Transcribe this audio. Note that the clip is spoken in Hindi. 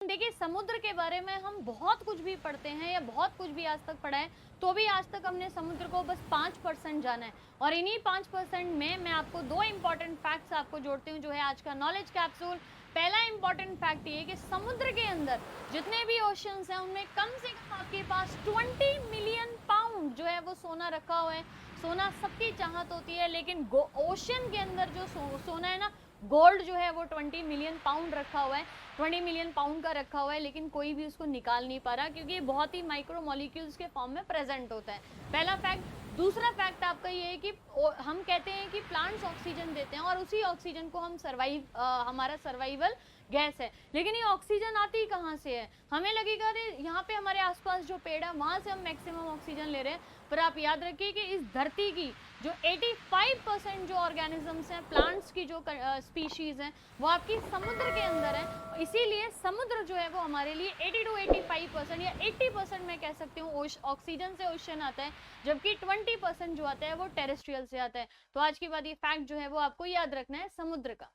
देखिए, समुद्र के बारे में हम बहुत कुछ भी पढ़ते हैं या बहुत कुछ भी आज तक पढ़ा है, तो भी आज तक हमने समुद्र को बस 5% जाना है। और इन्हीं 5% में मैं आपको 2 इंपॉर्टेंट फैक्ट्स आपको जोड़ती हूँ, जो है आज का नॉलेज कैप्सूल। पहला इंपॉर्टेंट फैक्ट ये है कि समुद्र के अंदर जितने भी ओशंस हैं, उनमें कम से कम आपके पास 20 मिलियन पाउंड जो है वो सोना रखा हुआ है। सोना सबकी चाहत होती है, लेकिन ओशन के अंदर जो सोना है ना, गोल्ड जो है वो 20 मिलियन पाउंड रखा हुआ है, 20 मिलियन पाउंड का रखा हुआ है, लेकिन कोई भी उसको निकाल नहीं पा रहा, क्योंकि ये बहुत ही माइक्रो मॉलिक्यूल्स के फॉर्म में प्रेजेंट होता है। पहला फैक्ट। दूसरा फैक्ट आपका ये है कि हम कहते हैं कि प्लांट्स ऑक्सीजन देते हैं और उसी ऑक्सीजन को हम हमारा सर्वाइवल गैस है, लेकिन ये ऑक्सीजन आती कहाँ से है? हमें लगेगा अरे यहाँ पे हमारे आसपास जो पेड़ है वहां से हम मैक्सिमम ऑक्सीजन ले रहे हैं, पर आप याद रखिए कि इस धरती की जो 85% जो ऑर्गेनिजम्स हैं, प्लांट्स की जो स्पीशीज हैं, वो आपकी समुद्र के अंदर है। इसीलिए समुद्र जो है वो हमारे लिए 80 to 85% या 80% मैं कह सकती हूँ ऑक्सीजन से ओशन आता है, जबकि 20% जो आता है वो टेरेस्ट्रियल से आता है। तो आज के बाद ये फैक्ट जो है वो आपको याद रखना है समुद्र का।